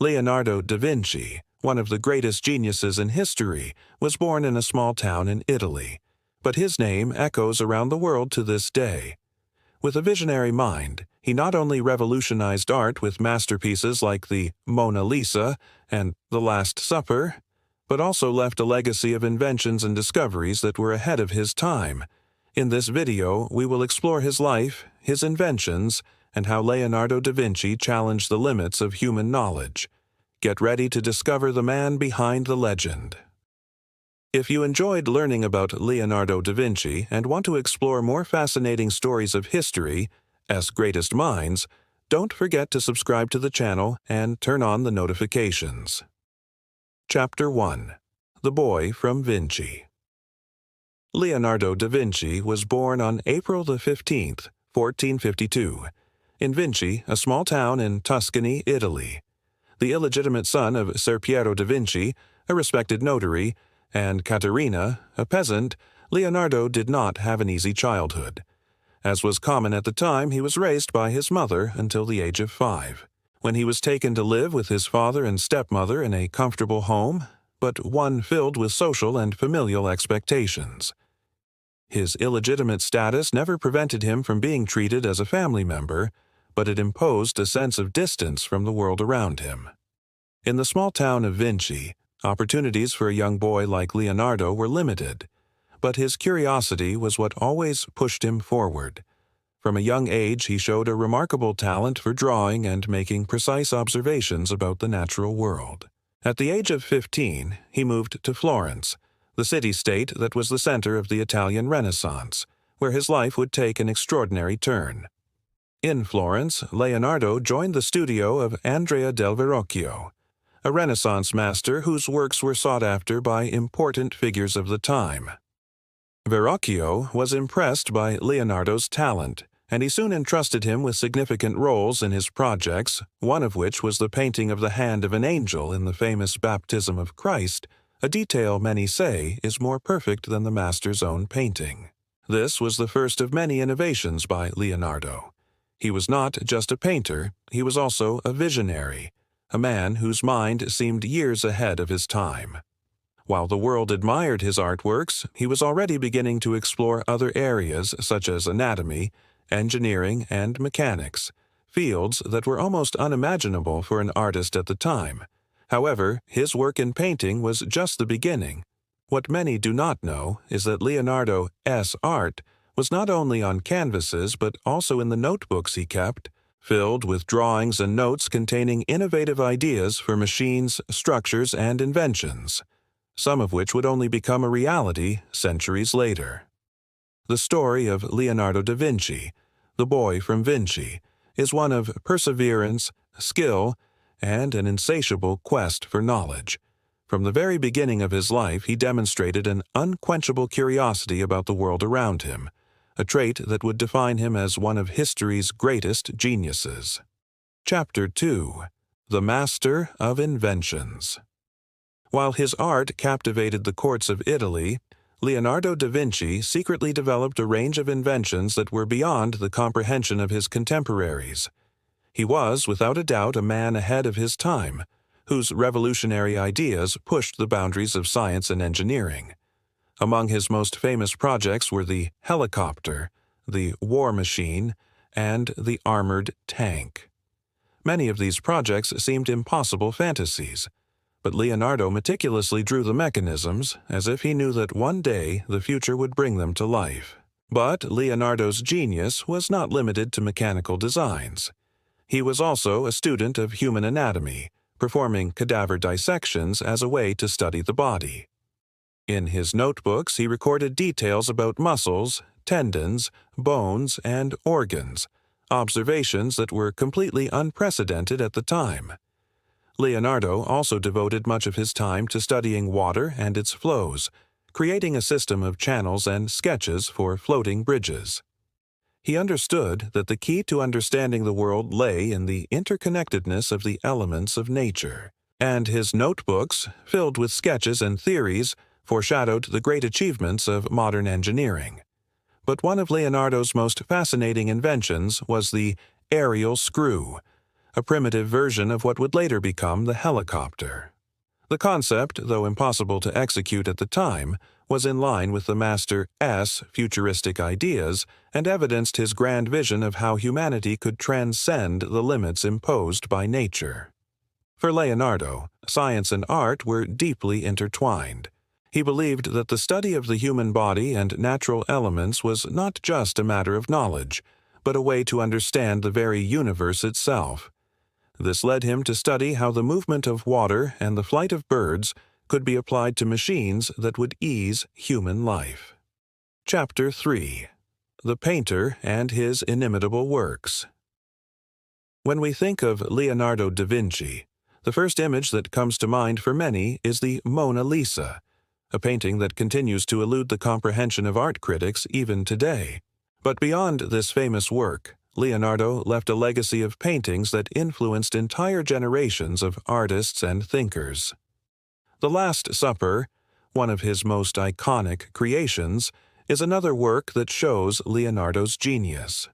Leonardo da Vinci, one of the greatest geniuses in history, was born in a small town in Italy, but his name echoes around the world to this day. With a visionary mind, he not only revolutionized art with masterpieces like the Mona Lisa and The Last Supper, but also left a legacy of inventions and discoveries that were ahead of his time. In this video, we will explore his life, his inventions, and how Leonardo da Vinci challenged the limits of human knowledge. Get ready to discover the man behind the legend. If you enjoyed learning about Leonardo da Vinci and want to explore more fascinating stories of history's greatest minds, don't forget to subscribe to the channel and turn on the notifications. Chapter 1. The Boy from Vinci. Leonardo da Vinci was born on April 15, 1452, in Vinci, a small town in Tuscany, Italy. The illegitimate son of Ser Piero da Vinci, a respected notary, and Caterina, a peasant, Leonardo did not have an easy childhood. As was common at the time, he was raised by his mother until the age of 5, when he was taken to live with his father and stepmother in a comfortable home, but one filled with social and familial expectations. His illegitimate status never prevented him from being treated as a family member, but it imposed a sense of distance from the world around him. In the small town of Vinci, opportunities for a young boy like Leonardo were limited, but his curiosity was what always pushed him forward. From a young age, he showed a remarkable talent for drawing and making precise observations about the natural world. At the age of 15, he moved to Florence, the city-state that was the center of the Italian Renaissance, where his life would take an extraordinary turn. In Florence, Leonardo joined the studio of Andrea del Verrocchio, a Renaissance master whose works were sought after by important figures of the time. Verrocchio was impressed by Leonardo's talent, and he soon entrusted him with significant roles in his projects, one of which was the painting of the hand of an angel in the famous Baptism of Christ, a detail many say is more perfect than the master's own painting. This was the first of many innovations by Leonardo. He was not just a painter, he was also a visionary, a man whose mind seemed years ahead of his time. While the world admired his artworks, he was already beginning to explore other areas such as anatomy, engineering, and mechanics, fields that were almost unimaginable for an artist at the time. However, his work in painting was just the beginning. What many do not know is that Leonardo's art was not only on canvases but also in the notebooks he kept, filled with drawings and notes containing innovative ideas for machines, structures, and inventions, some of which would only become a reality centuries later. The story of Leonardo da Vinci, the boy from Vinci, is one of perseverance, skill, and an insatiable quest for knowledge. From the very beginning of his life, he demonstrated an unquenchable curiosity about the world around him, a trait that would define him as one of history's greatest geniuses. Chapter 2. The Master of Inventions. While his art captivated the courts of Italy, Leonardo da Vinci secretly developed a range of inventions that were beyond the comprehension of his contemporaries. He was, without a doubt, a man ahead of his time, whose revolutionary ideas pushed the boundaries of science and engineering. Among his most famous projects were the helicopter, the war machine, and the armored tank. Many of these projects seemed impossible fantasies, but Leonardo meticulously drew the mechanisms as if he knew that one day the future would bring them to life. But Leonardo's genius was not limited to mechanical designs. He was also a student of human anatomy, performing cadaver dissections as a way to study the body. In his notebooks, he recorded details about muscles, tendons, bones, and organs, observations that were completely unprecedented at the time. Leonardo also devoted much of his time to studying water and its flows, creating a system of channels and sketches for floating bridges. He understood that the key to understanding the world lay in the interconnectedness of the elements of nature, and his notebooks, filled with sketches and theories, foreshadowed the great achievements of modern engineering. But one of Leonardo's most fascinating inventions was the aerial screw, a primitive version of what would later become the helicopter. The concept, though impossible to execute at the time, was in line with the master's futuristic ideas and evidenced his grand vision of how humanity could transcend the limits imposed by nature. For Leonardo, science and art were deeply intertwined. He believed that the study of the human body and natural elements was not just a matter of knowledge, but a way to understand the very universe itself. This led him to study how the movement of water and the flight of birds could be applied to machines that would ease human life. Chapter 3. The Painter and His Inimitable Works. When we think of Leonardo da Vinci, the first image that comes to mind for many is the Mona Lisa, a painting that continues to elude the comprehension of art critics even today. But beyond this famous work, Leonardo left a legacy of paintings that influenced entire generations of artists and thinkers. The Last Supper, one of his most iconic creations, is another work that shows Leonardo's genius.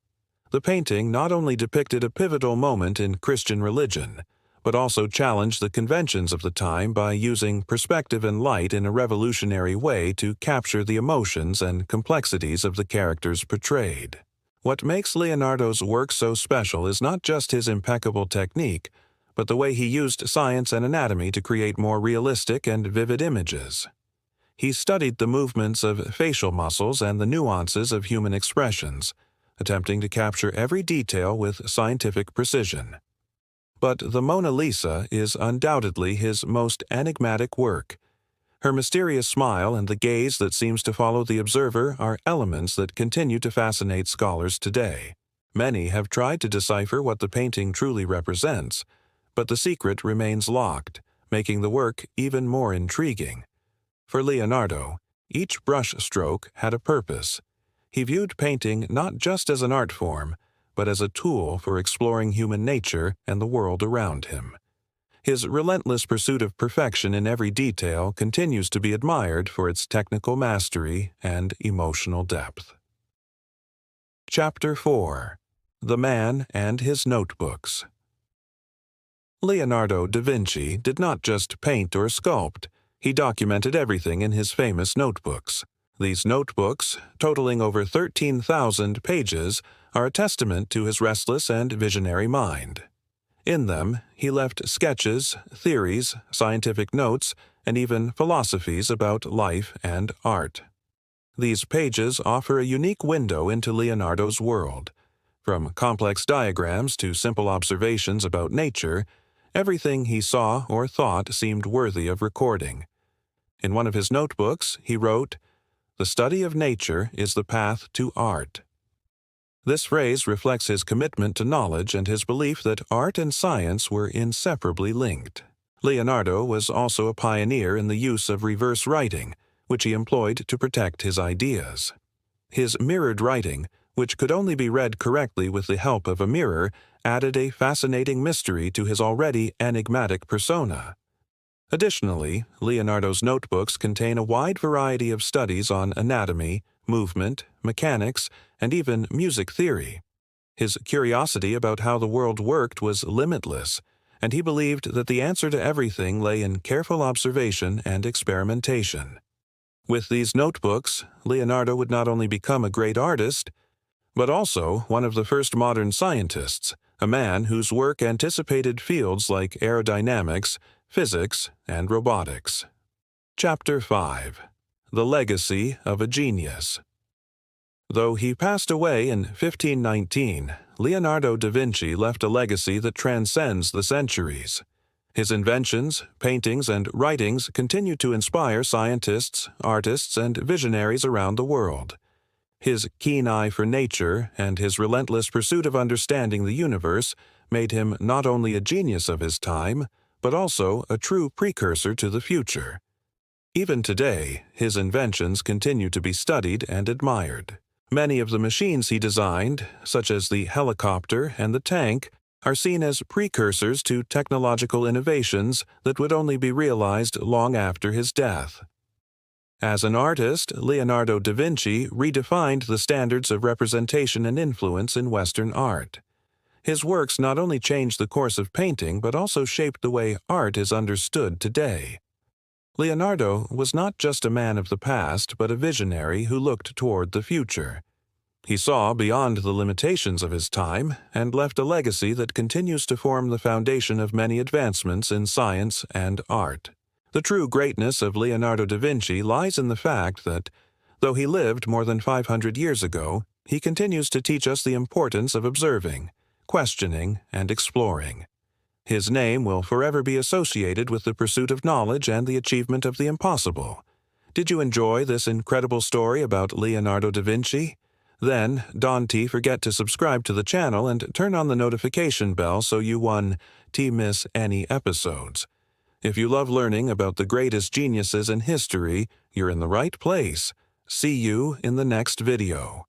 The painting not only depicted a pivotal moment in Christian religion, but also challenged the conventions of the time by using perspective and light in a revolutionary way to capture the emotions and complexities of the characters portrayed. What makes Leonardo's work so special is not just his impeccable technique, but the way he used science and anatomy to create more realistic and vivid images. He studied the movements of facial muscles and the nuances of human expressions, attempting to capture every detail with scientific precision. But the Mona Lisa is undoubtedly his most enigmatic work. Her mysterious smile and the gaze that seems to follow the observer are elements that continue to fascinate scholars today. Many have tried to decipher what the painting truly represents, but the secret remains locked, making the work even more intriguing. For Leonardo, each brush stroke had a purpose. He viewed painting not just as an art form, but as a tool for exploring human nature and the world around him. His relentless pursuit of perfection in every detail continues to be admired for its technical mastery and emotional depth. Chapter 4. The Man and His Notebooks. Leonardo da Vinci did not just paint or sculpt, he documented everything in his famous notebooks. These notebooks, totaling over 13,000 pages, are a testament to his restless and visionary mind. In them, he left sketches, theories, scientific notes, and even philosophies about life and art. These pages offer a unique window into Leonardo's world. From complex diagrams to simple observations about nature, everything he saw or thought seemed worthy of recording. In one of his notebooks, he wrote, "The study of nature is the path to art." This phrase reflects his commitment to knowledge and his belief that art and science were inseparably linked. Leonardo was also a pioneer in the use of reverse writing, which he employed to protect his ideas. His mirrored writing, which could only be read correctly with the help of a mirror, added a fascinating mystery to his already enigmatic persona. Additionally, Leonardo's notebooks contain a wide variety of studies on anatomy, movement, mechanics, and even music theory. His curiosity about how the world worked was limitless, and he believed that the answer to everything lay in careful observation and experimentation. With these notebooks, Leonardo would not only become a great artist, but also one of the first modern scientists, a man whose work anticipated fields like aerodynamics, physics, and robotics. Chapter 5. The Legacy of a Genius. Though he passed away in 1519, Leonardo da Vinci left a legacy that transcends the centuries. His inventions, paintings, and writings continue to inspire scientists, artists, and visionaries around the world. His keen eye for nature and his relentless pursuit of understanding the universe made him not only a genius of his time, but also a true precursor to the future. Even today, his inventions continue to be studied and admired. Many of the machines he designed, such as the helicopter and the tank, are seen as precursors to technological innovations that would only be realized long after his death. As an artist, Leonardo da Vinci redefined the standards of representation and influence in Western art. His works not only changed the course of painting but also shaped the way art is understood today. Leonardo was not just a man of the past but a visionary who looked toward the future. He saw beyond the limitations of his time and left a legacy that continues to form the foundation of many advancements in science and art. The true greatness of Leonardo da Vinci lies in the fact that, though he lived more than 500 years ago, he continues to teach us the importance of observing, questioning, and exploring. His name will forever be associated with the pursuit of knowledge and the achievement of the impossible. Did you enjoy this incredible story about Leonardo da Vinci? Then, don't forget to subscribe to the channel and turn on the notification bell so you won't miss any episodes. If you love learning about the greatest geniuses in history, you're in the right place. See you in the next video.